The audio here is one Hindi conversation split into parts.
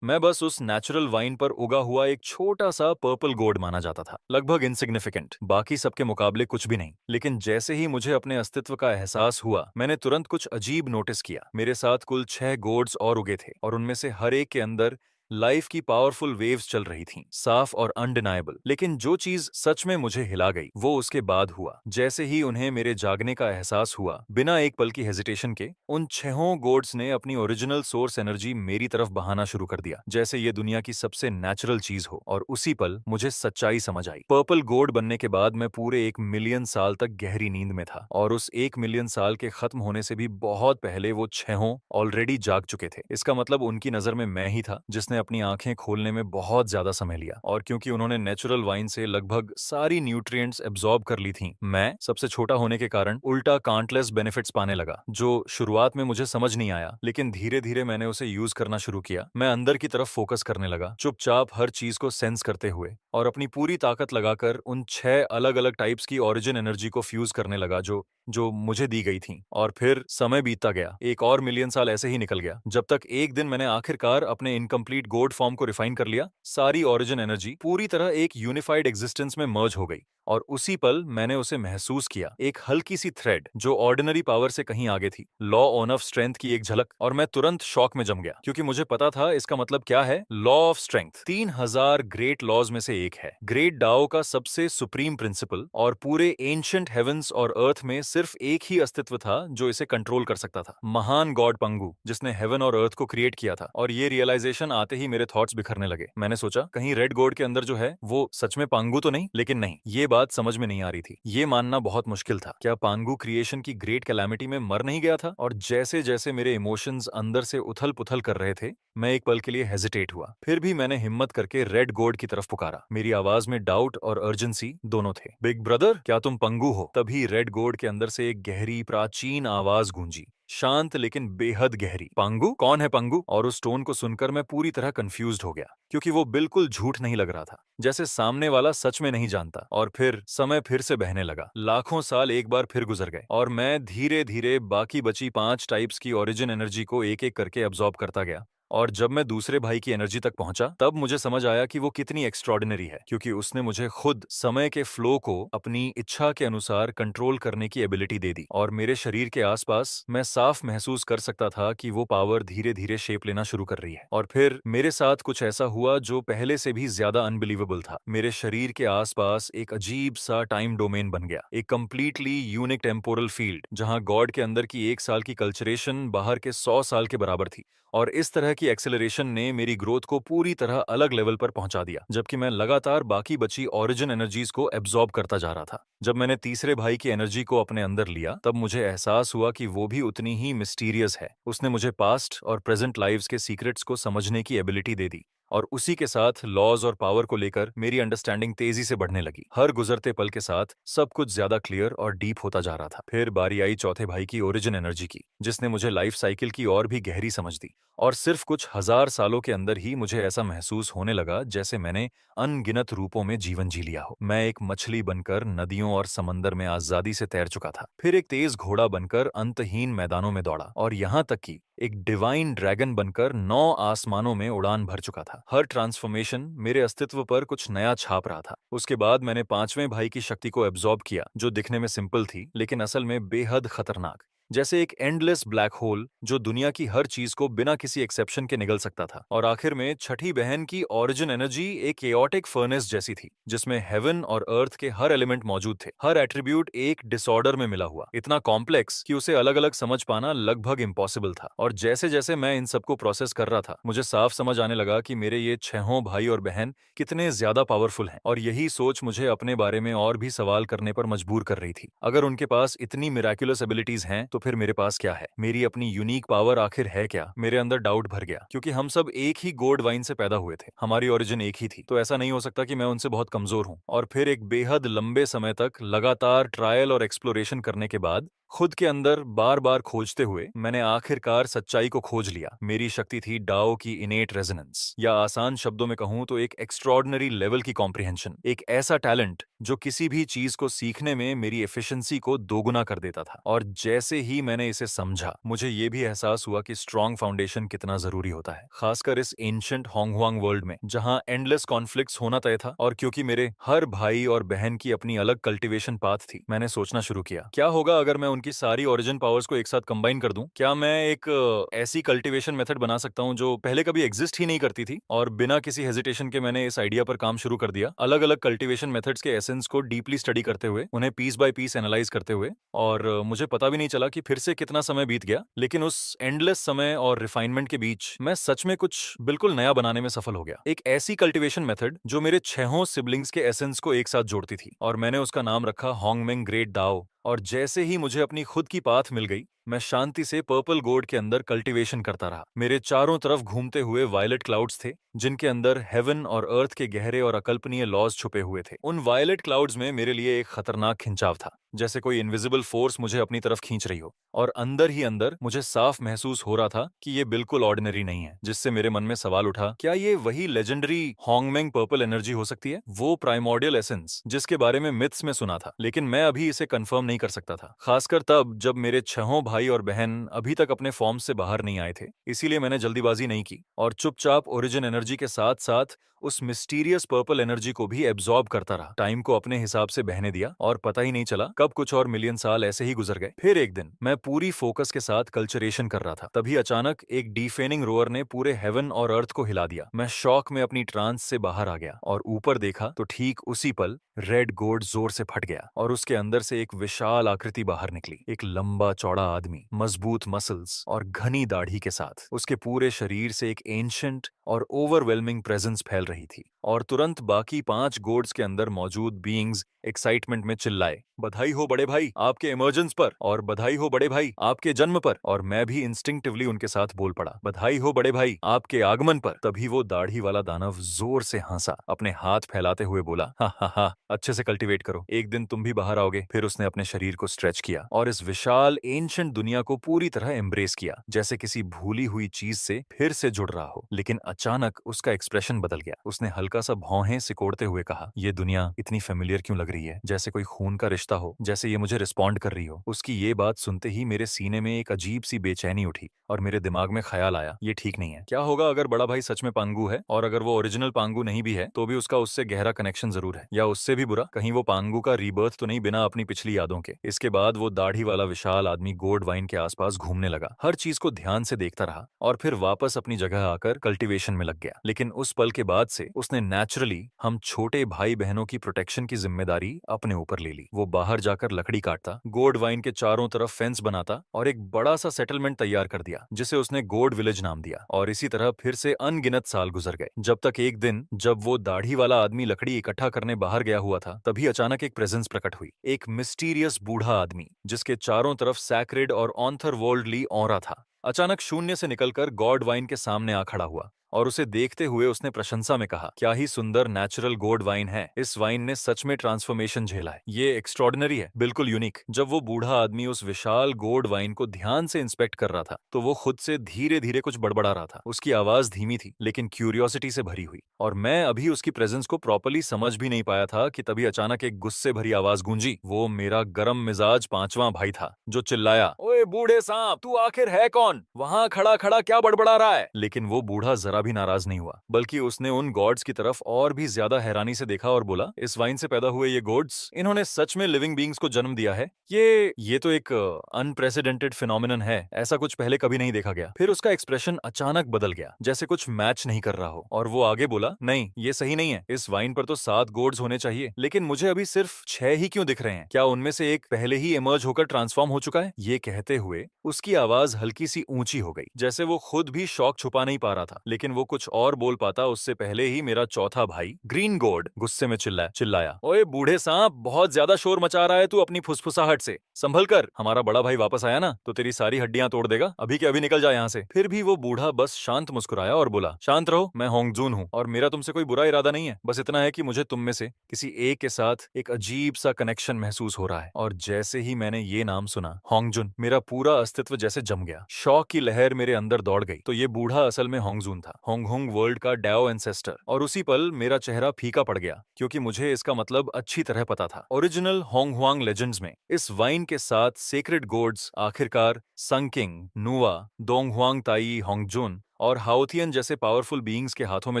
मैं बस उस नेचुरल वाइन पर उगा हुआ एक छोटा सा पर्पल गोर्ड माना जाता था, लगभग इनसिग्निफिकेंट, बाकी सबके मुकाबले कुछ भी नहीं। लेकिन जैसे ही मुझे अपने अस्तित्व का एहसास हुआ, मैंने तुरंत कुछ अजीब नोटिस किया। मेरे साथ कुल 6 गोर्ड्स और उगे थे, और उनमें से हर एक के अंदर लाइफ की पावरफुल वेव्स चल रही थीं, साफ और अनडिनाएबल। लेकिन जो चीज सच में मुझे हिला गई, वो उसके बाद हुआ। जैसे ही उन्हें मेरे जागने का एहसास हुआ, बिना एक पल की हेजिटेशन के उन 6 गोड्स ने अपनी ओरिजिनल सोर्स एनर्जी मेरी तरफ बहाना शुरू कर दिया, जैसे ये दुनिया की सबसे नेचुरल चीज हो। और उसी पल मुझे सच्चाई समझ आई। पर्पल गोड बनने के बाद मैं पूरे 1 मिलियन साल तक गहरी नींद में था, और उस 1 मिलियन साल के खत्म होने से भी बहुत पहले वो 6 ऑलरेडी जाग चुके थे। इसका मतलब उनकी नजर में मैं ही था जिसने अपनी आंखें खोलने में बहुत ज्यादा समय लिया। और क्योंकि उन्होंने नेचुरल वाइन से लगभग सारी न्यूट्रिएंट्स एब्जॉर्ब कर ली थी, मैं सबसे छोटा होने के कारण उल्टा काउंटलेस बेनिफिट्स पाने लगा, जो शुरुआत में मुझे समझ नहीं आया। लेकिन धीरे धीरे मैंने उसे यूज करना शुरू किया। मैं अंदर की तरफ फोकस करने लगा, चुपचाप हर चीज को सेंस करते हुए, और अपनी पूरी ताकत लगाकर उन 6 अलग अलग टाइप्स की ओरिजिन एनर्जी को फ्यूज करने लगा जो जो मुझे दी गई थी। और फिर समय बीतता गया, एक और मिलियन साल ऐसे ही निकल गया, जब तक एक दिन मैंने आखिरकार अपने इनकम्प्लीट गोड फॉर्म को रिफाइन कर लिया। सारी ओरिजिन एनर्जी पूरी तरह एक यूनिफाइड एग्जिस्टेंस में मर्ज हो गई, और उसी पल मैंने उसे महसूस किया, एक हल्की सी थ्रेड जो ऑर्डिनरी पावर से कहीं आगे थी, लॉ ऑन ऑफ स्ट्रेंथ की एक झलक। और मैं तुरंत शॉक में जम गया, क्योंकि मुझे पता था इसका मतलब क्या है। Law of strength 3000 great laws में से एक है, ग्रेट डाओ का सबसे सुप्रीम प्रिंसिपल, और पूरे एंशिएंट हेवंस और अर्थ में सिर्फ एक ही अस्तित्व था जो इसे कंट्रोल कर सकता था, महान गॉड पंगु, जिसने हेवन और अर्थ को क्रिएट किया था। और ये रियलाइजेशन आते ही मेरे थॉट्स बिखरने लगे। मैंने सोचा, कहीं रेड गॉड के अंदर जो है वो सच में पांगु तो नहीं। लेकिन नहीं, ये बात समझ में नहीं आ रही थी। ये मानना बहुत मुश्किल था। क्या पांगु क्रिएशन की ग्रेट कैलामिटी में मर नहीं गया था? और जैसे जैसे मेरे इमोशंस अंदर से उथल पुथल कर रहे थे, मैं एक पल के लिए हेजिटेट हुआ। फिर भी मैंने हिम्मत करके रेड गॉड की तरफ पुकारा। मेरी आवाज में डाउट और अर्जेंसी दोनों थे। बिग ब्रदर, क्या तुम पंगु हो? तभी रेड गॉड के अंदर से एक गहरी प्राचीन आवाज गूंजी, शांत लेकिन बेहद गहरी। पंगु? कौन है पंगु? और उस टोन को सुनकर मैं पूरी तरह कंफ्यूज्ड हो गया, क्योंकि वो बिल्कुल झूठ नहीं लग रहा था, जैसे सामने वाला सच में नहीं जानता। और फिर समय फिर से बहने लगा। लाखों साल एक बार फिर गुजर गए, और मैं धीरे धीरे बाकी बची 5 टाइप्स की ओरिजिन एनर्जी को एक एक करके अब्सॉर्ब करता गया। और जब मैं दूसरे भाई की एनर्जी तक पहुंचा, तब मुझे समझ आया कि वो कितनी एक्स्ट्रॉर्डिनरी है, क्योंकि उसने मुझे खुद समय के फ्लो को अपनी इच्छा के अनुसार कंट्रोल करने की एबिलिटी दे दी। और मेरे शरीर के आसपास मैं साफ महसूस कर सकता था कि वो पावर धीरे धीरे शेप लेना शुरू कर रही है। और फिर मेरे साथ कुछ ऐसा हुआ जो पहले से भी ज्यादा अनबिलीवेबल था। मेरे शरीर के आसपास एक अजीब सा टाइम डोमेन बन गया, एक कंप्लीटली यूनिक टेम्पोरल फील्ड, जहां गॉड के अंदर की 1 साल की कल्चरेशन बाहर के 100 साल के बराबर थी। और इस तरह की एक्सेलरेशन ने मेरी ग्रोथ को पूरी तरह अलग लेवल पर पहुंचा दिया, जबकि मैं लगातार बाकी बची ओरिजिन एनर्जीज को एब्जॉर्ब करता जा रहा था। जब मैंने तीसरे भाई की एनर्जी को अपने अंदर लिया, तब मुझे एहसास हुआ कि वो भी उतनी ही मिस्टीरियस है। उसने मुझे पास्ट और प्रेजेंट लाइव्स के सीक्रेट्स को समझने की एबिलिटी दे दी, और उसी के साथ लॉज और पावर को लेकर मेरी अंडरस्टैंडिंग तेजी से बढ़ने लगी। हर गुजरते पल के साथ सब कुछ ज्यादा क्लियर और डीप होता जा रहा था। फिर बारी आई चौथे भाई की ओरिजिन एनर्जी की, जिसने मुझे लाइफ साइकिल की और भी गहरी समझ दी। और सिर्फ कुछ हजार सालों के अंदर ही मुझे ऐसा महसूस होने लगा जैसे मैंने अनगिनत रूपों में जीवन जी लिया हो। मैं एक मछली बनकर नदियों और समंदर में आजादी से तैर चुका था, फिर एक तेज घोड़ा बनकर अंतहीन मैदानों में दौड़ा, और यहाँ तक कि एक डिवाइन ड्रैगन बनकर 9 आसमानों में उड़ान भर चुका था। हर ट्रांसफॉर्मेशन मेरे अस्तित्व पर कुछ नया छाप रहा था। उसके बाद मैंने पांचवें भाई की शक्ति को एब्जॉर्ब किया, जो दिखने में सिंपल थी लेकिन असल में बेहद खतरनाक, जैसे एक एंडलेस ब्लैक होल जो दुनिया की हर चीज को बिना किसी एक्सेप्शन के निगल सकता था। और आखिर में छठी बहन की ओरिजिन एनर्जी एक एओटिक फर्नेस जैसी थी, जिसमें हेवन और अर्थ के हर एलिमेंट मौजूद थे, हर एट्रीब्यूट एक डिसऑर्डर में मिला हुआ, इतना कॉम्प्लेक्स कि उसे अलग अलग समझ पाना लगभग इम्पॉसिबल था। और जैसे जैसे मैं इन सबको प्रोसेस कर रहा था, मुझे साफ समझ आने लगा कि मेरे ये 6 भाई और बहन कितने ज्यादा पावरफुल हैं। और यही सोच मुझे अपने बारे में और भी सवाल करने पर मजबूर कर रही थी। अगर उनके पास इतनी मिराक्युलस एबिलिटीज हैं, तो फिर मेरे पास क्या है? मेरी अपनी यूनिक पावर आखिर है क्या? मेरे अंदर डाउट भर गया, क्योंकि हम सब एक ही गोड वाइन से पैदा हुए थे, हमारी ओरिजिन एक ही थी, तो ऐसा नहीं हो सकता कि मैं उनसे बहुत कमजोर हूं। और फिर एक बेहद लंबे समय तक लगातार ट्रायल और एक्सप्लोरेशन करने के बाद खुद के अंदर बार बार खोजते हुए मैंने आखिरकार सच्चाई को खोज लिया। मेरी शक्ति थी डाओ की इनेट रेजोनेंस, या आसान शब्दों में कहूं तो एक एक्स्ट्रॉर्डनरी लेवल की कॉम्प्रिहेंशन, एक ऐसा टैलेंट जो किसी भी चीज को सीखने में मेरी एफिशिएंसी को दोगुना कर देता था। और जैसे ही मैंने इसे समझा, मुझे ये भी एहसास हुआ कि स्ट्रॉन्ग फाउंडेशन कितना जरूरी होता है, खासकर इस एंशिएंट होंगहुआंग वर्ल्ड में जहां एंडलेस कॉन्फ्लिक्ट्स होना तय था। और क्योंकि मेरे हर भाई और बहन की अपनी अलग कल्टीवेशन पाथ थी, मैंने सोचना शुरू किया, क्या होगा अगर मैं उनकी सारी ओरिजिन पावर्स को एक साथ कंबाइन कर दूं? क्या मैं एक ऐसी कल्टीवेशन मेथड बना सकता हूं जो पहले कभी एग्जिस्ट ही नहीं करती थी? और बिना किसी हेजिटेशन के मैंने इस आइडिया पर काम शुरू कर दिया, अलग अलग कल्टीवेशन मेथड्स के एसेंस को डीपली स्टडी करते हुए, उन्हें पीस बाय पीस एनालाइज करते हुए। और मुझे पता भी नहीं चला कि फिर से कितना समय बीत गया, लेकिन उस एंडलेस समय और रिफाइनमेंट के बीच मैं सच में कुछ बिल्कुल नया बनाने में सफल हो गया। एक ऐसी कल्टीवेशन मेथड जो मेरे छहों सिबलिंग्स के एसेंस को एक साथ जोड़ती थी, और मैंने उसका नाम रखा होंगमेंग ग्रेट दाओ। और जैसे ही मुझे अपनी खुद की पाथ मिल गई, मैं शांति से पर्पल गोड के अंदर कल्टीवेशन करता रहा। मेरे चारों तरफ घूमते हुए वायलेट क्लाउड्स थे, जिनके अंदर हेवन और अर्थ के गहरे और अकल्पनीय लॉज छुपे हुए थे। उन वायलेट क्लाउड्स में मेरे लिए एक खतरनाक खिंचाव था, जैसे कोई इनविजिबल फोर्स मुझे अपनी तरफ खींच रही हो। और अंदर ही अंदर मुझे साफ महसूस हो रहा था कि ये बिल्कुल ऑर्डिनरी नहीं है, जिससे मेरे मन में सवाल उठा, क्या ये वही लेजेंडरी होंगमेंग पर्पल एनर्जी हो सकती है, वो प्राइमोर्डियल एसेंस जिसके बारे में मिथ्स में सुना था? लेकिन मैं अभी इसे कंफर्म नहीं कर सकता था, खासकर तब जब मेरे छहों भाई और बहन अभी तक अपने फॉर्म से बाहर नहीं आए थे। इसीलिए मैंने जल्दीबाजी नहीं की और चुपचाप ओरिजिन एनर्जी के साथ साथ उस मिस्टीरियस पर्पल एनर्जी को भी एब्जॉर्ब करता रहा। टाइम को अपने हिसाब से बहने दिया और पता ही नहीं चला कब कुछ और मिलियन साल ऐसे ही गुजर गए। फिर एक दिन मैं पूरी फोकस के साथ कल्चरेशन कर रहा था, तभी अचानक एक डीफेनिंग रोअर ने पूरे हेवन और अर्थ को हिला दिया। मैं शॉक में अपनी ट्रांस से बाहर आ गया और ऊपर देखा तो ठीक उसी पल रेड गोड जोर से फट गया और उसके अंदर से एक विशाल आकृति बाहर निकली। एक लंबा चौड़ा आदमी, मजबूत मसल्स और घनी दाढ़ी के साथ। उसके पूरे शरीर से एक एंशिएंट और ओवरवेलमिंग प्रेजेंस फैल रही थी। और तुरंत बाकी 5 गोड्स के अंदर मौजूद बीइंग्स एक्साइटमेंट में चिल्लाए, बधाई हो बड़े भाई आपके इमर्जेंस पर, और बधाई हो बड़े भाई आपके जन्म पर। और मैं भी इंस्टिंक्टिवली उनके साथ बोल पड़ा, बधाई हो बड़े भाई आपके आगमन पर। तभी वो दाढ़ी वाला दानव जोर से हंसा, अपने हाथ फैलाते हुए बोला, हा हा हा, अच्छे से कल्टीवेट करो, एक दिन तुम भी बाहर आओगे। फिर उसने अपने शरीर को स्ट्रेच किया और इस विशाल एंशिएंट दुनिया को पूरी तरह एम्ब्रेस किया, जैसे किसी भूली हुई चीज से फिर से जुड़ रहा हो। लेकिन अचानक उसका एक्सप्रेशन बदल गया। उसने हल्का सा भौहें सिकोड़ते हुए कहा, ये दुनिया इतनी फेमिलियर क्यों लग रही है, जैसे कोई खून का रिश्ता हो, जैसे ये मुझे रिस्पॉन्ड कर रही हो। उसकी ये बात सुनते ही मेरे सीने में एक अजीब सी बेचैनी उठी और मेरे दिमाग में ख्याल आया, ये ठीक नहीं है। क्या होगा अगर बड़ा भाई सच में पांगू है, और अगर वो ओरिजिनल पांगू नहीं भी है तो भी उसका उससे गहरा कनेक्शन जरूर है। या उससे भी बुरा, कहीं वो पांगू का रीबर्थ तो नहीं बिना अपनी पिछली यादों के। इसके बाद वो दाढ़ी वाला विशाल आदमी गोड वाइन के आसपास घूमने लगा, हर चीज को ध्यान से देखता रहा और फिर वापस अपनी जगह आकर कल्टीवेशन में लग गया। लेकिन उस पल के बाद से उसने नेचुरली हम छोटे भाई बहनों की प्रोटेक्शन की जिम्मेदारी अपने ऊपर ले ली। वो बाहर जाकर लकड़ी काटता, गोड वाइन के चारों तरफ फेंस बनाता और एक बड़ा सा सेटलमेंट तैयार कर दिया, जिसे उसने गोड विलेज नाम दिया। और इसी तरह फिर से अनगिनत साल गुजर गए, जब तक एक दिन जब वो दाढ़ी वाला आदमी लकड़ी इकट्ठा करने बाहर गया हुआ था, तभी अचानक एक प्रेजेंस प्रकट हुई। एक मिस्टीरियस बूढ़ा आदमी जिसके चारों तरफ सैक्रेड और ऑन्थर वर्ल्डली ऑरा था, अचानक शून्य से निकलकर गॉड वाइन के सामने आ खड़ा हुआ और उसे देखते हुए उसने प्रशंसा में कहा, क्या ही सुंदर नेचुरल गोड वाइन है, इस वाइन ने सच में ट्रांसफॉर्मेशन झेला है, ये एक्स्ट्रॉर्डिनरी है, बिल्कुल यूनिक। जब वो बूढ़ा आदमी उस विशाल गोड वाइन को ध्यान से इंस्पेक्ट कर रहा था तो वो खुद से धीरे धीरे कुछ बड़बड़ा रहा था। उसकी आवाज धीमी थी लेकिन क्यूरियोसिटी से भरी हुई, और मैं अभी उसकी प्रेजेंस को प्रॉपर्ली समझ भी नहीं पाया था कि तभी अचानक एक गुस्से भरी आवाज गूंजी। वो मेरा गरम मिजाज पांचवा भाई था जो चिल्लाया, ओए बूढ़े सांप, तू आखिर है कौन, वहां खड़ा खड़ा क्या बड़बड़ा रहा है? लेकिन वो बूढ़ा जरा भी नाराज नहीं हुआ, बल्कि उसने उन गॉड्स की तरफ और भी ज्यादा हैरानी से देखा और बोला, इस वाइन से पैदा हुए ये गॉड्स, इन्होंने सच में लिविंग बीइंग्स को जन्म दिया है। ये तो एक अनप्रेसिडेंटेड फिनोमिनन है, ऐसा कुछ पहले कभी नहीं देखा गया। फिर उसका एक्सप्रेशन अचानक बदल गया, जैसे कुछ मैच नहीं कर रहा हो, और वो आगे बोला, नहीं ये सही नहीं है, इस वाइन पर तो 7 गॉड्स होने चाहिए, लेकिन मुझे अभी सिर्फ 6 ही क्यों दिख रहे हैं? क्या उनमें से एक पहले ही इमर्ज होकर ट्रांसफॉर्म हो चुका है? ये कहते हुए उसकी आवाज हल्की सी ऊंची हो गई, जैसे वो खुद भी शौक छुपा नहीं पा रहा था। लेकिन लेकिन वो कुछ और बोल पाता उससे पहले ही मेरा चौथा भाई ग्रीन गोर्ड गुस्से में चिल्लाया, ओए बूढ़े सांप, बहुत ज्यादा शोर मचा रहा है तू अपनी फुसफुसाहट से, संभल कर। हमारा बड़ा भाई वापस आया ना तो तेरी सारी हड्डियां तोड़ देगा, अभी के अभी निकल जा यहाँ से। फिर भी वो बूढ़ा बस शांत मुस्कुराया और बोला, शांत रहो, मैं होंगजून हूँ और मेरा तुमसे कोई बुरा इरादा नहीं है, बस इतना है कि मुझे तुम में से किसी एक के साथ एक अजीब सा कनेक्शन महसूस हो रहा है। और जैसे ही मैंने ये नाम सुना, होंगजुन, मेरा पूरा अस्तित्व जैसे जम गया। शौक की लहर मेरे अंदर दौड़ गई। तो ये बूढ़ा असल में होंगजून था, होंगहुंग वर्ल्ड का डाओ एंसेस्टर। और उसी पल मेरा चेहरा फीका पड़ गया क्योंकि मुझे इसका मतलब अच्छी तरह पता था। ओरिजिनल होंगहुआंग लेजेंड्स में इस वाइन के साथ सेक्रेड गोड्स आखिरकार संकिंग, नुआ, दोंगहुआंग ताई होंगजुन और हाउतियन जैसे पावरफुल बीइंग्स के हाथों में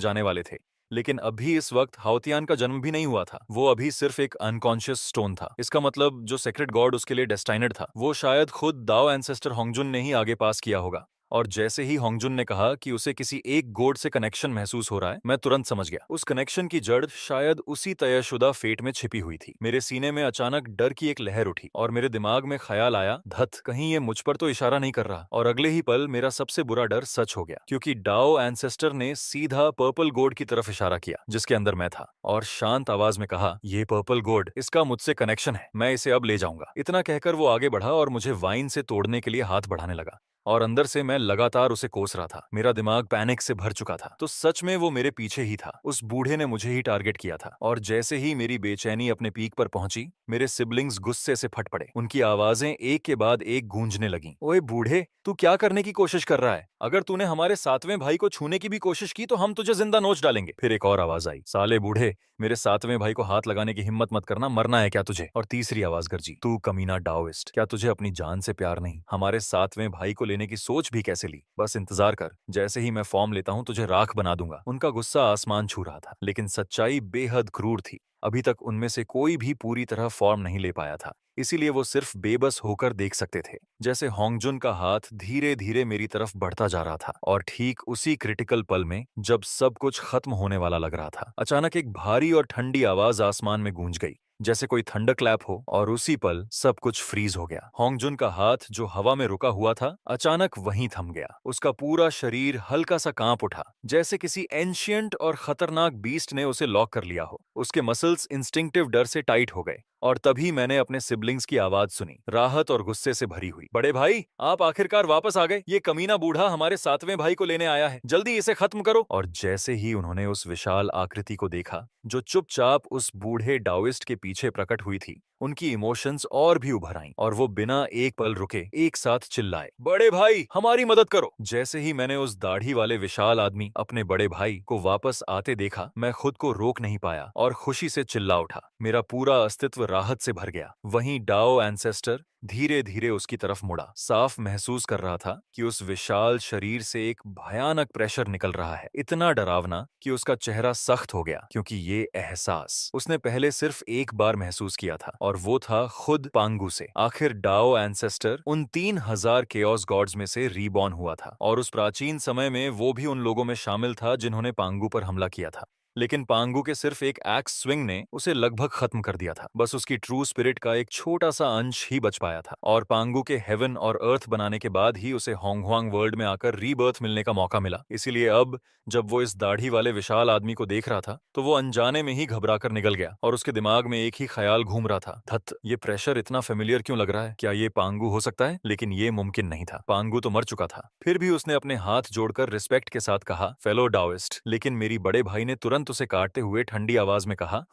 जाने वाले थे। लेकिन अभी इस वक्त हाउतियान का जन्म भी नहीं हुआ था, वो अभी सिर्फ एक अनकॉन्शियस स्टोन था। इसका मतलब जो सेक्रेट गॉड उसके लिए डेस्टाइनड था, वो शायद खुद दाओ एंसेस्टर होंगजुन ने ही आगे पास किया होगा। और जैसे ही होंगजुन ने कहा कि उसे किसी एक गोड से कनेक्शन महसूस हो रहा है, मैं तुरंत समझ गया। उस कनेक्शन की जड़ शायद उसी तयशुदा फेट में छिपी हुई थी। मेरे सीने में अचानक डर की एक लहर उठी और मेरे दिमाग में ख्याल आया, धत, कहीं ये मुझ पर तो इशारा नहीं कर रहा। और अगले ही पल मेरा सबसे बुरा डर सच हो गया, क्योंकि डाओ एंसेस्टर ने सीधा पर्पल गोड की तरफ इशारा किया जिसके अंदर मैं था, और शांत आवाज में कहा, ये पर्पल गोड, इसका मुझसे कनेक्शन है, मैं इसे अब ले जाऊंगा। इतना कहकर वो आगे बढ़ा और मुझे वाइन से तोड़ने के लिए हाथ बढ़ाने लगा। और अंदर से मैं लगातार उसे कोस रहा था। मेरा दिमाग पैनिक से भर चुका था। तो सच में वो मेरे पीछे ही था। उस बूढ़े ने मुझे ही टारगेट किया था। और जैसे ही मेरी बेचैनी अपने पीक पर पहुंची, मेरे सिबलिंग्स गुस्से से फट पड़े। उनकी आवाजें एक के बाद एक गूंजने लगीं। ओए बूढ़े, तू क्या करने की कोशिश कर रहा है? अगर तूने हमारे सातवें भाई को छूने की भी कोशिश की तो हम तुझे जिंदा नोच डालेंगे। फिर एक और आवाज आई, साले बूढ़े, मेरे सातवें भाई को हाथ लगाने की हिम्मत मत करना, मरना है क्या तुझे? और तीसरी आवाज गरजी, तू कमीना डाओइस्ट, क्या तुझे अपनी जान से प्यार नहीं? हमारे सातवें भाई को लेने की सोच भी कैसे ली? बस इंतजार कर, जैसे ही मैं फॉर्म लेता हूँ तुझे राख बना दूंगा। उनका गुस्सा आसमान छू रहा था, लेकिन सच्चाई बेहद क्रूर थी। अभी तक उनमें से कोई भी पूरी तरह फॉर्म नहीं ले पाया था, इसीलिए वो सिर्फ बेबस होकर देख सकते थे। जैसे होंगजुन का हाथ धीरे धीरे मेरी तरफ बढ़ता जा रहा था, और ठीक उसी क्रिटिकल पल में जब सब कुछ खत्म होने वाला लग रहा था, अचानक एक भारी और ठंडी आवाज आसमान में गूंज गई, जैसे कोई थंडर क्लैप हो, और उसी पल सब कुछ फ्रीज हो गया। होंगजुन का हाथ जो हवा में रुका हुआ था, अचानक वहीं थम गया। उसका पूरा शरीर हल्का सा कांप उठा, जैसे किसी एंशियंट और खतरनाक बीस्ट ने उसे लॉक कर लिया हो। उसके मसल्स इंस्टिंक्टिव डर से टाइट हो गए। और तभी मैंने अपने सिबलिंग्स की आवाज सुनी, राहत और गुस्से से भरी हुई। बड़े भाई, आप आखिरकार वापस आ गए। ये कमीना बूढ़ा हमारे सातवें भाई को लेने आया है, जल्दी इसे खत्म करो। और जैसे ही उन्होंने उस विशाल आकृति को देखा जो चुपचाप उस बूढ़े डाओइस्ट के पीछे प्रकट हुई थी, उनकी इमोशंस और भी उभर आईं और वो बिना एक पल रुके एक साथ चिल्लाए, बड़े भाई, हमारी मदद करो। जैसे ही मैंने उस दाढ़ी वाले विशाल आदमी, अपने बड़े भाई को वापस आते देखा, मैं खुद को रोक नहीं पाया और खुशी से चिल्ला उठा। मेरा पूरा अस्तित्व राहत से भर गया। वहीं डाओ एंसेस्टर धीरे धीरे उसकी तरफ मुड़ा, साफ महसूस कर रहा था कि उस विशाल शरीर से एक भयानक प्रेशर निकल रहा है, इतना डरावना कि उसका चेहरा सख्त हो गया, क्योंकि ये एहसास उसने पहले सिर्फ एक बार महसूस किया था, और वो था खुद पांगू से। आखिर डाओ एंसेस्टर उन 3000 केओस गॉड्स में से रीबॉर्न हुआ था, और उस प्राचीन समय में वो भी उन लोगों में शामिल था जिन्होंने पांगू पर हमला किया था। लेकिन पांगू के सिर्फ एक एक्स स्विंग ने उसे लगभग खत्म कर दिया था। बस उसकी ट्रू स्पिरिट का एक छोटा सा अंश ही बच पाया था, और पांगू के हेवन और अर्थ बनाने के बाद ही उसे होंगहुआंग वर्ल्ड में आकर रीबर्थ मिलने का मौका मिला। इसीलिए अब जब वो इस दाढ़ी वाले विशाल आदमी को देख रहा था, तो वो अनजाने में ही घबरा कर निकल गया, और उसके दिमाग में एक ही ख्याल घूम रहा था, धत, ये प्रेशर इतना फेमिलियर क्यों लग रहा है? क्या ये पांगू हो सकता है? लेकिन ये मुमकिन नहीं था, पांगू तो मर चुका था। फिर भी उसने अपने हाथ जोड़कर रिस्पेक्ट के साथ कहा, फेलो डाओइस्ट। लेकिन मेरी बड़े भाई ने तुरंत उसे काटते हुए ठंडी आवाज में कहा,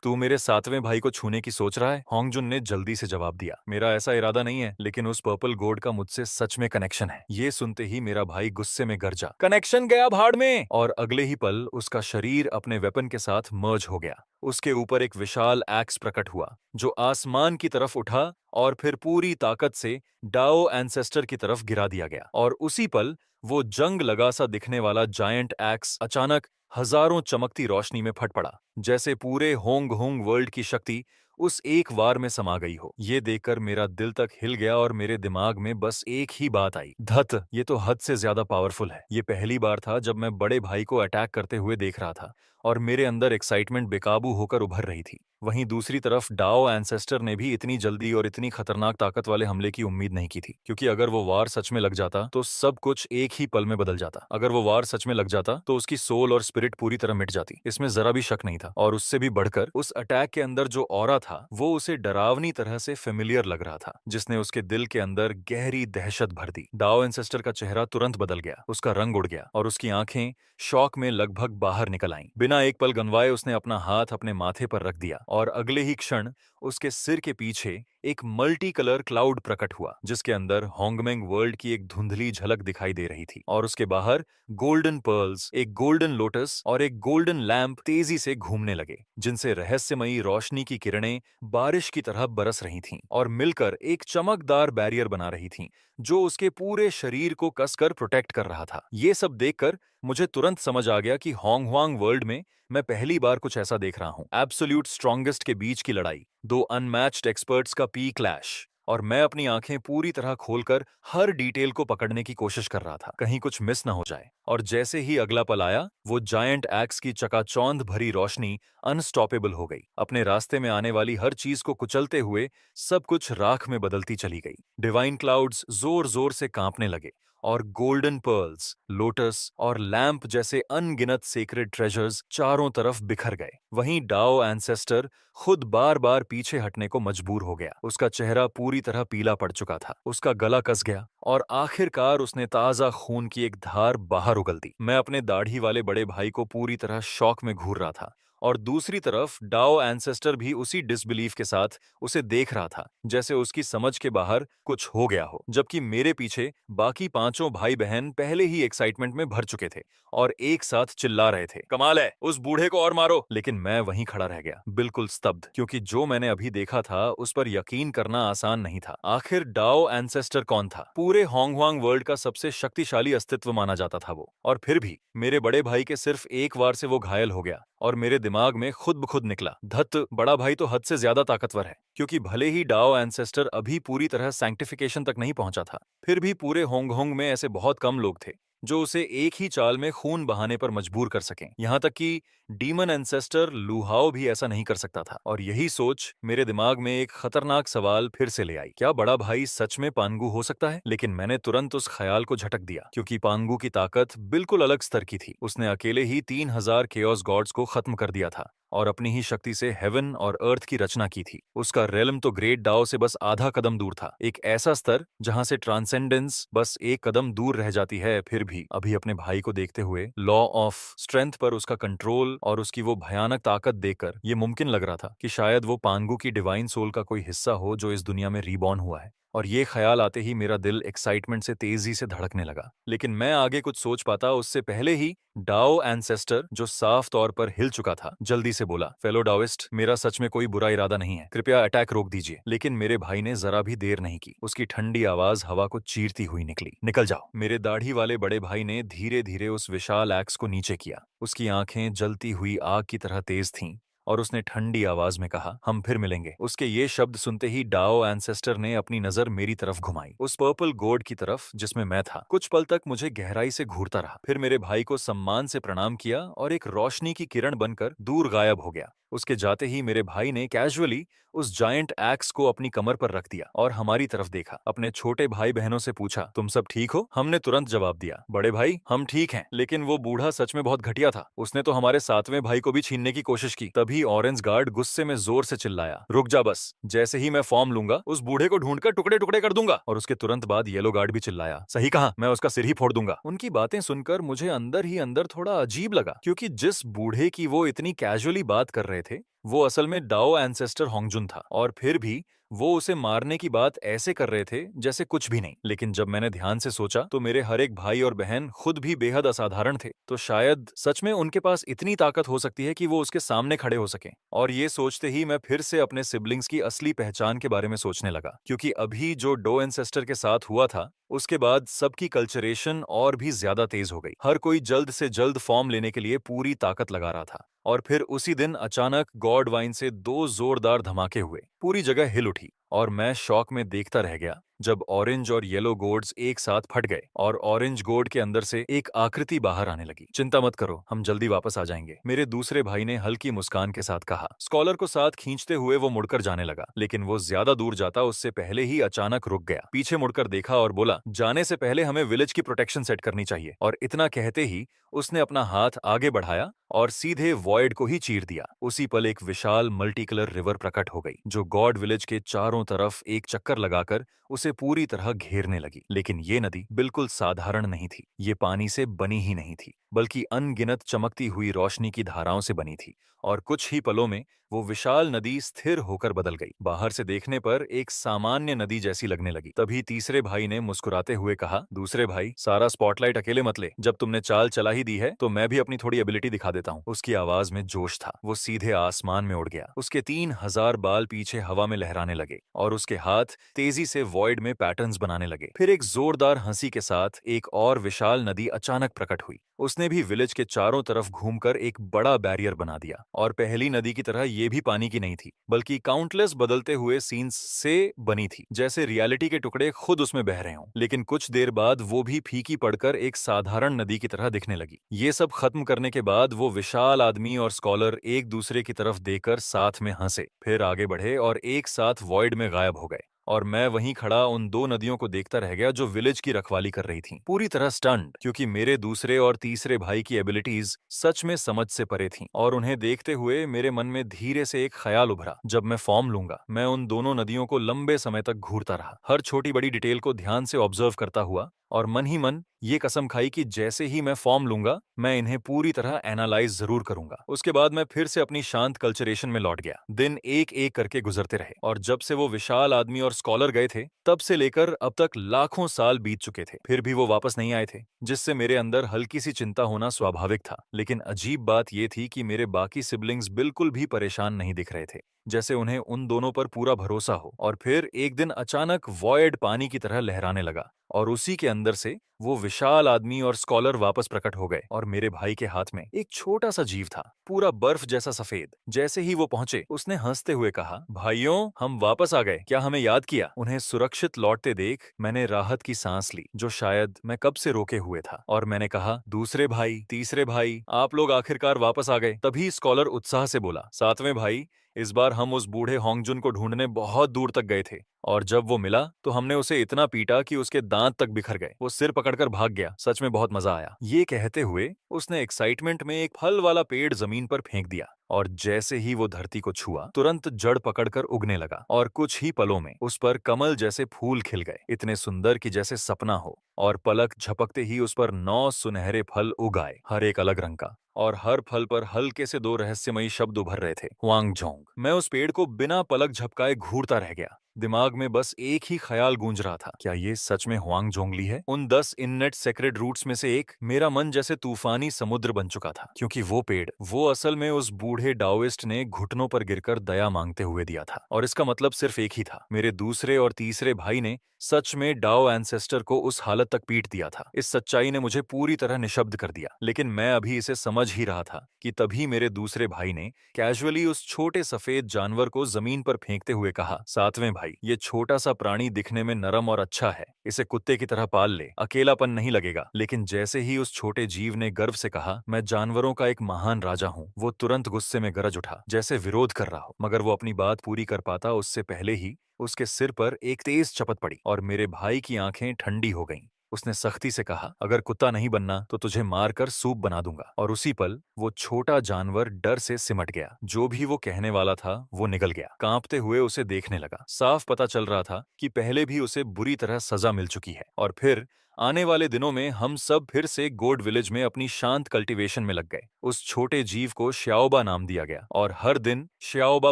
तू मेरे सातवें भाई को छूने की सोच रहा है? होंगजुन ने जल्दी से जवाब दिया, मेरा ऐसा इरादा नहीं है, लेकिन उस पर्पल गोड का मुझसे सच में कनेक्शन है। ये सुनते ही मेरा भाई गुस्से में गरजा, कनेक्शन गया भाड़ में। और अगले ही पल उसका शरीर अपने वेपन के साथ मर्ज हो गया। उसके ऊपर एक विशाल एक्स प्रकट हुआ, जो आसमान की तरफ उठा और फिर पूरी ताकत से डाओ एंसेस्टर की तरफ गिरा दिया गया। और उसी पल वो जंग लगा सा दिखने वाला जायंट एक्स अचानक हजारों चमकती रोशनी में फट पड़ा, जैसे पूरे होंग वर्ल्ड की शक्ति उस एक वार में समा गई हो। ये देखकर मेरा दिल तक हिल गया और मेरे दिमाग में बस एक ही बात आई, धत, ये तो हद से ज्यादा पावरफुल है। ये पहली बार था जब मैं बड़े भाई को अटैक करते हुए देख रहा था, और मेरे अंदर एक्साइटमेंट बेकाबू होकर उभर रही थी। वहीं दूसरी तरफ डाओ एंसेस्टर ने भी इतनी जल्दी और इतनी खतरनाक ताकत वाले हमले की उम्मीद नहीं की थी, क्योंकि अगर वो वार सच में लग जाता तो सब कुछ एक ही पल में बदल जाता। अगर वो वार सच में लग जाता तो उसकी सोल और स्पिरिट पूरी तरह मिट जाती, इसमें जरा भी शक नहीं था। और उससे भी बढ़कर उस अटैक के अंदर जो ऑरा था वो उसे डरावनी तरह से फेमिलियर लग रहा था, जिसने उसके दिल के अंदर गहरी दहशत भर दी। डाओ एंसेस्टर का चेहरा तुरंत बदल गया, उसका रंग उड़ गया और उसकी आंखें शौक में लगभग बाहर निकल आईं। बिना एक पल गंवाए उसने अपना हाथ अपने माथे पर रख दिया और अगले ही क्षण उसके सिर के पीछे एक मल्टी कलर क्लाउड प्रकट हुआ, जिसके अंदर होंगमेंग वर्ल्ड की एक धुंधली झलक दिखाई दे रही थी। और उसके बाहर गोल्डन पर्ल्स, एक गोल्डन लोटस और एक गोल्डन लैंप तेजी से घूमने लगे, जिनसे रहस्यमयी रोशनी की किरणें बारिश की तरह बरस रही थीं और मिलकर एक चमकदार बैरियर बना रही थीं, जो उसके पूरे शरीर को कसकर प्रोटेक्ट कर रहा था। ये सब देखकर मुझे तुरंत समझ आ गया कि होंगह्वांग वर्ल्ड में मैं पहली बार कुछ ऐसा देख रहा हूं। एब्सोल्यूट स्ट्रॉन्गेस्ट के बीच की लड़ाई, दो अनमैच्ड एक्सपर्ट्स का पी क्लैश। और मैं अपनी आंखें पूरी तरह खोलकर हर डिटेल को पकड़ने की कोशिश कर रहा था, कहीं कुछ मिस ना हो जाए। और जैसे ही अगला पल आया, वो जायंट एक्स की चकाचौंध भरी रोशनी अनस्टॉपेबल हो गई, अपने रास्ते में आने वाली हर चीज को कुचलते हुए सब कुछ राख में बदलती चली गई। डिवाइन क्लाउड्स जोर जोर से कांपने लगे और गोल्डन पर्ल्स, लोटस और लैंप जैसे अनगिनत सेक्रेड ट्रेजर्स चारों तरफ बिखर गए। वहीं डाओ एंसेस्टर खुद बार बार पीछे हटने को मजबूर हो गया। उसका चेहरा पूरी तरह पीला पड़ चुका था, उसका गला कस गया और आखिरकार उसने ताजा खून की एक धार बाहर उगल दी। मैं अपने दाढ़ी वाले बड़े भाई को पूरी तरह शौक में घूर रहा था और दूसरी तरफ डाओ एंसेस्टर भी उसी डिसबिलीफ के साथ उसे देख रहा था, जैसे उसकी समझ के बाहर कुछ हो गया हो। जबकि मेरे पीछे बाकी पांचों भाई बहन पहले ही एक्साइटमेंट में भर चुके थे और एक साथ चिल्ला रहे थे, कमाल है, उस बूढ़े को और मारो। लेकिन मैं वहीं खड़ा रह गया, बिल्कुल स्तब्ध, क्योंकि जो मैंने अभी देखा था उस पर यकीन करना आसान नहीं था। आखिर डाओ एंसेस्टर कौन था? पूरे होंगह्वांग वर्ल्ड का सबसे शक्तिशाली अस्तित्व माना जाता था वो, और फिर भी मेरे बड़े भाई के सिर्फ एक वार से वो घायल हो गया और मेरे दिमाग में खुद ब खुद निकला, धत, बड़ा भाई तो हद से ज्यादा ताकतवर है। क्योंकि भले ही डाओ एंसेस्टर अभी पूरी तरह सैंक्टिफिकेशन तक नहीं पहुंचा था, फिर भी पूरे होंगहोंग में ऐसे बहुत कम लोग थे जो उसे एक ही चाल में खून बहाने पर मजबूर कर सकें। यहाँ तक कि डीमन एंसेस्टर लुहाओ भी ऐसा नहीं कर सकता था। और यही सोच मेरे दिमाग में एक खतरनाक सवाल फिर से ले आई, क्या बड़ा भाई सच में पांगु हो सकता है? लेकिन मैंने तुरंत उस ख्याल को झटक दिया, क्योंकि पांगु की ताकत बिल्कुल अलग स्तर की थी। उसने अकेले ही 3000 केओस गॉड्स को खत्म कर दिया था और अपनी ही शक्ति से हेवन और अर्थ की रचना की थी। उसका रेलम तो ग्रेट डाओ से बस आधा कदम दूर था, एक ऐसा स्तर जहां से ट्रांसेंडेंस बस एक कदम दूर रह जाती है। फिर भी अभी अपने भाई को देखते हुए, लॉ ऑफ स्ट्रेंथ पर उसका कंट्रोल और उसकी वो भयानक ताकत देखकर ये मुमकिन लग रहा था कि शायद वो पांगु की डिवाइन सोल का कोई हिस्सा हो जो इस दुनिया में रीबॉर्न हुआ है। और ये ख्याल आते ही मेरा दिल एक्साइटमेंट से तेजी से धड़कने लगा। लेकिन मैं आगे कुछ सोच पाता उससे पहले ही डाओ एंसेस्टर, जो साफ तौर पर हिल चुका था, जल्दी से बोला, फेलो डाओइस्ट, मेरा सच में कोई बुरा इरादा नहीं है, कृपया अटैक रोक दीजिए। लेकिन मेरे भाई ने जरा भी देर नहीं की, उसकी ठंडी आवाज हवा को चीरती हुई निकली, निकल जाओ। मेरे दाढ़ी वाले बड़े भाई ने धीरे धीरे उस विशाल एक्स को नीचे किया। उसकी आंखें जलती हुई आग की तरह तेज थीं और उसने ठंडी आवाज में कहा, हम फिर मिलेंगे। उसके ये शब्द सुनते ही डाओ एंसेस्टर ने अपनी नजर मेरी तरफ घुमाई, उस पर्पल गोड की तरफ जिसमें मैं था। कुछ पल तक मुझे गहराई से घूरता रहा, फिर मेरे भाई को सम्मान से प्रणाम किया और एक रोशनी की किरण बनकर दूर गायब हो गया। उसके जाते ही मेरे भाई ने कैजुअली उस जायंट एक्स को अपनी कमर पर रख दिया और हमारी तरफ देखा। अपने छोटे भाई बहनों से पूछा, तुम सब ठीक हो? हमने तुरंत जवाब दिया, बड़े भाई, हम ठीक हैं। लेकिन वो बूढ़ा सच में बहुत घटिया था, उसने तो हमारे सातवें भाई को भी छीनने की कोशिश की। तभी ऑरेंज गार्ड गुस्से में जोर से चिल्लाया, रुक जा बस, जैसे ही मैं फॉर्म लूंगा उस बूढ़े को ढूंढकर टुकड़े टुकड़े कर दूंगा। और उसके तुरंत बाद येलो गार्ड भी चिल्लाया, सही कहा, मैं उसका सिर ही फोड़ दूंगा। उनकी बातें सुनकर मुझे अंदर ही अंदर थोड़ा अजीब लगा, क्योंकि जिस बूढ़े की वो इतनी कैजुअली बात कर रहे थे वो असल में डाओ एंसेस्टर होंगजुन था, और फिर भी वो उसे मारने की बात ऐसे कर रहे थे जैसे कुछ भी नहीं। लेकिन जब मैंने ध्यान से सोचा तो मेरे हर एक भाई और बहन खुद भी बेहद असाधारण थे, तो शायद सच में उनके पास इतनी ताकत हो सकती है कि वो उसके सामने खड़े हो सकें। और ये सोचते ही मैं फिर से अपने सिबलिंग्स की असली पहचान के बारे में सोचने लगा, क्योंकि अभी जो डो एंसेस्टर के साथ हुआ था उसके बाद सबकी कल्चरेशन और भी ज्यादा तेज हो गई। हर कोई जल्द से जल्द फॉर्म लेने के लिए पूरी ताकत लगा रहा था। और फिर उसी दिन अचानक गॉड वाइन से दो जोरदार धमाके हुए। पूरी जगह हिल उठी और मैं शॉक में देखता रह गया जब ऑरेंज और येलो गोड्स एक साथ फट गए और ऑरेंज गोड के अंदर से एक आकृति बाहर आने लगी। चिंता मत करो, हम जल्दी वापस आ जाएंगे, मेरे दूसरे भाई ने हल्की मुस्कान के साथ कहा। स्कॉलर को साथ खींचते हुए वो मुड़कर जाने लगा, लेकिन वो ज्यादा दूर जाता उससे पहले ही अचानक रुक गया, पीछे मुड़कर देखा और बोला, जाने से पहले हमें विलेज की प्रोटेक्शन सेट करनी चाहिए। और इतना कहते ही उसने अपना हाथ आगे बढ़ाया और सीधे वॉइड को ही चीर दिया। उसी पल एक विशाल मल्टी कलर रिवर प्रकट हो गई जो गॉड विलेज के चारों तरफ एक चक्कर लगाकर उसे पूरी तरह घेरने लगी। लेकिन ये नदी बिल्कुल साधारण नहीं थी, ये पानी से बनी ही नहीं थी, बल्कि अनगिनत चमकती हुई रोशनी की धाराओं से बनी थी। और कुछ ही पलों में वो विशाल नदी स्थिर होकर बदल गई, बाहर से देखने पर एक सामान्य नदी जैसी लगने लगी। तभी तीसरे भाई ने मुस्कुराते हुए कहा, दूसरे भाई, सारा स्पॉटलाइट अकेले मत ले, जब तुमने चाल चला ही दी है तो मैं भी अपनी थोड़ी एबिलिटी दिखा देता हूँ। उसकी आवाज में जोश था, वो सीधे आसमान में उड़ गया, उसके 3000 बाल पीछे हवा में लहराने लगे और उसके हाथ तेजी से वॉइड में पैटर्न्स बनाने लगे। फिर एक जोरदार हंसी के साथ एक और विशाल नदी अचानक प्रकट हुई। उसने भी विलेज के चारों तरफ घूमकर एक बड़ा बैरियर बना दिया। और पहली नदी की तरह ये भी पानी की नहीं थी, बल्कि काउंटलेस बदलते हुए सीन्स से बनी थी, जैसे रियलिटी के टुकड़े खुद उसमें बह रहे हों। लेकिन कुछ देर बाद वो भी फीकी पड़कर एक साधारण नदी की तरह दिखने लगी। ये सब खत्म करने के बाद वो विशाल आदमी और स्कॉलर एक दूसरे की तरफ देखकर साथ में हंसे, फिर आगे बढ़े और एक साथ वॉइड में गायब हो गए। और मैं वहीं खड़ा उन दो नदियों को देखता रह गया जो विलेज की रखवाली कर रही थीं, पूरी तरह स्टन्ड, क्योंकि मेरे दूसरे और तीसरे भाई की एबिलिटीज सच में समझ से परे थीं। और उन्हें देखते हुए मेरे मन में धीरे से एक ख्याल उभरा, जब मैं फॉर्म लूंगा मैं उन दोनों नदियों को लंबे समय तक घूरता रहा, हर छोटी बड़ी डिटेल को ध्यान से ऑब्जर्व करता हुआ, और मन ही मन ये कसम खाई कि जैसे ही मैं फॉर्म लूंगा मैं इन्हें पूरी तरह एनालाइज जरूर करूंगा। उसके बाद मैं फिर से अपनी शांत कल्चरेशन में लौट गया। दिन एक एक करके गुजरते रहे और जब से वो विशाल आदमी और स्कॉलर गए थे तब से लेकर अब तक लाखों साल बीत चुके थे, फिर भी वो वापस नहीं आए थे, जिससे मेरे अंदर हल्की सी चिंता होना स्वाभाविक था। लेकिन अजीब बात ये थी कि मेरे बाकी सिबलिंग्स बिल्कुल भी परेशान नहीं दिख रहे थे, जैसे उन्हें उन दोनों पर पूरा भरोसा हो। और फिर एक दिन अचानक वॉयड पानी की तरह लहराने लगा और उसी के अंदर से वो विशाल आदमी और स्कॉलर वापस प्रकट हो गए। और मेरे भाई के हाथ में एक छोटा सा जीव था, पूरा बर्फ जैसा सफेद। जैसे ही वो पहुंचे उसने हंसते हुए कहा, भाइयों, हम वापस आ गए, क्या हमें याद किया? उन्हें सुरक्षित लौटते देख मैंने राहत की सांस ली, जो शायद मैं कब से रोके हुए था। और मैंने कहा, दूसरे भाई, तीसरे भाई, आप लोग आखिरकार वापस आ गए। तभी स्कॉलर उत्साह से बोला, सातवें भाई, इस बार हम उस बूढ़े होंगजुन को ढूंढने बहुत दूर तक गए थे और जब वो मिला तो हमने उसे इतना पीटा कि उसके दांत तक बिखर गए। वो सिर पकड़कर भाग गया, सच में बहुत मजा आया। ये कहते हुए उसने एक्साइटमेंट में एक फल वाला पेड़ जमीन पर फेंक दिया और जैसे ही वो धरती को छुआ तुरंत जड़ पकड़कर उगने लगा और कुछ ही पलों में उस पर कमल जैसे फूल खिल गए, इतने सुंदर कि जैसे सपना हो। और पलक झपकते ही उस पर 9 सुनहरे फल उग आए, हर एक अलग रंग का, और हर फल पर हल्के से 2 रहस्यमयी शब्द उभर रहे थे, हुआंगझोंग। मैं उस पेड़ को बिना पलक झपकाए घूरता रह गया, दिमाग में बस एक ही ख्याल गूंज रहा था, क्या ये सच में हुआंगझोंगली है? उन 10 इननेट सेक्रेड रूट्स में से एक। मेरा मन जैसे तूफानी समुद्र बन चुका था, क्योंकि वो पेड़, वो असल में उस बूढ़े डाओइस्ट ने घुटनों पर गिरकर दया मांगते हुए दिया था। और इसका मतलब सिर्फ एक ही था, मेरे दूसरे और तीसरे भाई ने सच में डाओ एंसेस्टर को उस हालत तक पीट दिया था। इस सच्चाई ने मुझे पूरी तरह निशब्द कर दिया, लेकिन मैं अभी इसे समझ ही रहा था कि तभी मेरे दूसरे भाई ने कैजुअली उस छोटे सफेद जानवर को जमीन पर फेंकते हुए कहा, सातवें भाई, ये छोटा सा प्राणी दिखने में नरम और अच्छा है, इसे कुत्ते की तरह पाल ले, अकेलापन नहीं लगेगा। लेकिन जैसे ही उस छोटे जीव ने गर्व से कहा, मैं जानवरों का एक महान राजा हूँ, वो तुरंत गुस्से में गरज उठा, जैसे विरोध कर रहा हो। मगर वो अपनी बात पूरी कर पाता उससे पहले ही उसके सिर पर एक तेज चपत पड़ी और मेरे भाई की आंखें ठंडी हो गईं। उसने सख्ती से कहा, अगर कुत्ता नहीं बनना तो तुझे मारकर सूप बना दूंगा। और उसी पल वो छोटा जानवर डर से सिमट गया, जो भी वो कहने वाला था वो निगल गया। कांपते हुए उसे देखने लगा, साफ पता चल रहा था कि पहले भी उसे बुरी तरह सजा मिल चुकी है। और फिर आने वाले दिनों में हम सब फिर से गोड विलेज में अपनी शांत कल्टीवेशन में लग गए। उस छोटे जीव को श्याओबा नाम दिया गया और हर दिन श्याओबा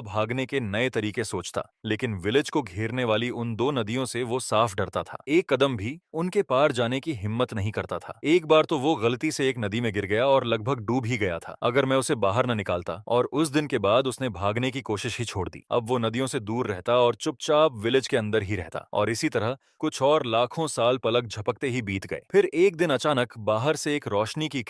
भागने के नए तरीके सोचता, लेकिन विलेज को घेरने वाली उन 2 नदियों से वो साफ डरता था, एक कदम भी उनके पार जाने की हिम्मत नहीं करता था। एक बार तो वो गलती से एक नदी में गिर गया और लगभग डूब ही गया था, अगर मैं उसे बाहर न निकालता। और उस दिन के बाद उसने भागने की कोशिश ही छोड़ दी। अब वो नदियों से दूर रहता और चुपचाप विलेज के अंदर ही रहता। और इसी तरह कुछ और लाखों साल पलक झपकते ही बीत गए। फिर एक दिन अचानक बाहर से एक रोशनी की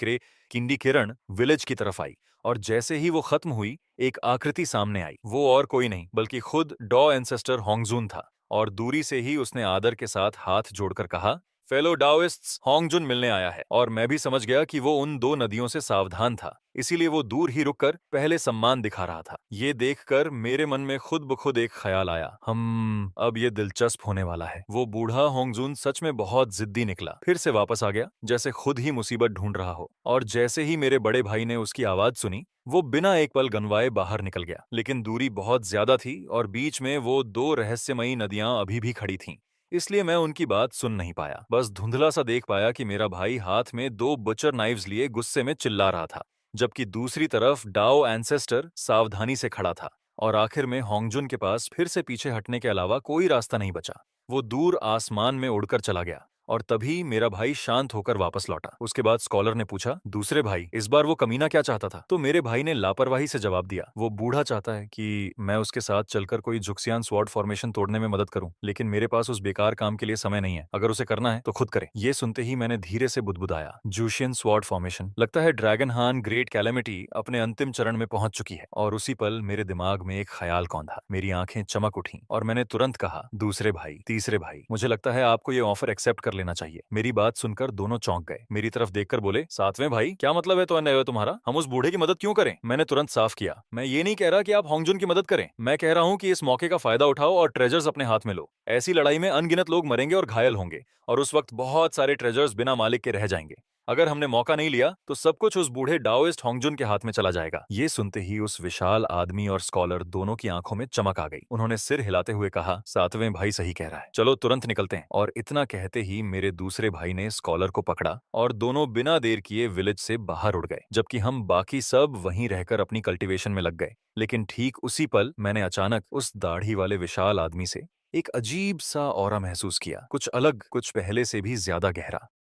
किंडी किरण विलेज की तरफ आई, और जैसे ही वो खत्म हुई, एक आकृति सामने आई। वो और कोई नहीं बल्कि खुद डॉ एंसेस्टर होंगजून था। और दूरी से ही उसने आदर के साथ हाथ जोड़कर कहा, फेलो डाओइस्ट्स, होंगजुन मिलने आया है। और मैं भी समझ गया कि वो उन दो नदियों से सावधान था, इसीलिए वो दूर ही रुककर पहले सम्मान दिखा रहा था। ये देखकर मेरे मन में खुद ब खुद एक ख्याल आया, अब ये दिलचस्प होने वाला है। वो बूढ़ा होंगजुन सच में बहुत जिद्दी निकला, फिर से वापस आ गया जैसे खुद ही मुसीबत ढूंढ रहा हो। और जैसे ही मेरे बड़े भाई ने उसकी आवाज सुनी, वो बिना एक पल गनवाए बाहर निकल गया। लेकिन दूरी बहुत ज्यादा थी और बीच में वो दो रहस्यमयी नदियां अभी भी खड़ी थीं। इसलिए मैं उनकी बात सुन नहीं पाया, बस धुंधला सा देख पाया कि मेरा भाई हाथ में दो बचर नाइव्स लिए गुस्से में चिल्ला रहा था, जबकि दूसरी तरफ डाओ एंसेस्टर सावधानी से खड़ा था। और आखिर में होंगजुन के पास फिर से पीछे हटने के अलावा कोई रास्ता नहीं बचा। वो दूर आसमान में उड़कर चला गया। और तभी मेरा भाई शांत होकर वापस लौटा। उसके बाद स्कॉलर ने पूछा, दूसरे भाई, इस बार वो कमीना क्या चाहता था? तो मेरे भाई ने लापरवाही से जवाब दिया, वो बूढ़ा चाहता है कि मैं उसके साथ चलकर कोई जुक्सियान स्वॉर्ड फॉर्मेशन तोड़ने में मदद करूं, लेकिन मेरे पास उस बेकार काम के लिए समय नहीं है। अगर उसे करना है तो खुद करे। ये सुनते ही मैंने धीरे से बुदबुदाया, जूशियन स्वॉर्ड फॉर्मेशन, लगता है ड्रैगन हान ग्रेट कैलेमिटी अपने अंतिम चरण में पहुंच चुकी है। और उसी पल मेरे दिमाग में एक ख्याल कौंधा, मेरी आंखें चमक उठी और मैंने तुरंत कहा, दूसरे भाई, तीसरे भाई, मुझे लगता है आपको ये ऑफर एक्सेप्ट कर लेना चाहिए। मेरी बात सुनकर दोनों चौंक गए, मेरी तरफ देखकर बोले, सातवें भाई, क्या मतलब है तो अन्याय तुम्हारा? हम उस बूढ़े की मदद क्यों करें? मैंने तुरंत साफ किया, मैं ये नहीं कह रहा कि आप होंगजुन की मदद करें। मैं कह रहा हूं कि इस मौके का फायदा उठाओ और ट्रेजर्स अपने हाथ में लो। ऐसी लड़ाई में अनगिनत लोग मरेंगे और घायल होंगे, और उस वक्त बहुत सारे ट्रेजर्स बिना मालिक के रह जाएंगे। अगर हमने मौका नहीं लिया तो सब कुछ उस बूढ़े डाओइस्ट होंगजुन के हाथ में चला जाएगा। ये सुनते ही उस विशाल आदमी और स्कॉलर दोनों की आंखों में चमक आ गई। उन्होंने सिर हिलाते हुए कहा, सातवें भाई सही कह रहा है, चलो तुरंत निकलते हैं। और इतना कहते ही मेरे दूसरे भाई ने स्कॉलर को पकड़ा और दोनों बिना देर किए विलेज से बाहर उड़ गए, जबकि हम बाकी सब वहीं रहकर अपनी कल्टीवेशन में लग गए। लेकिन ठीक उसी पल मैंने अचानक उस दाढ़ी वाले विशाल आदमी से एक अजीब सा ऑरा महसूस किया, कुछ अलग, कुछ पहले से भी ज्यादा गहरा।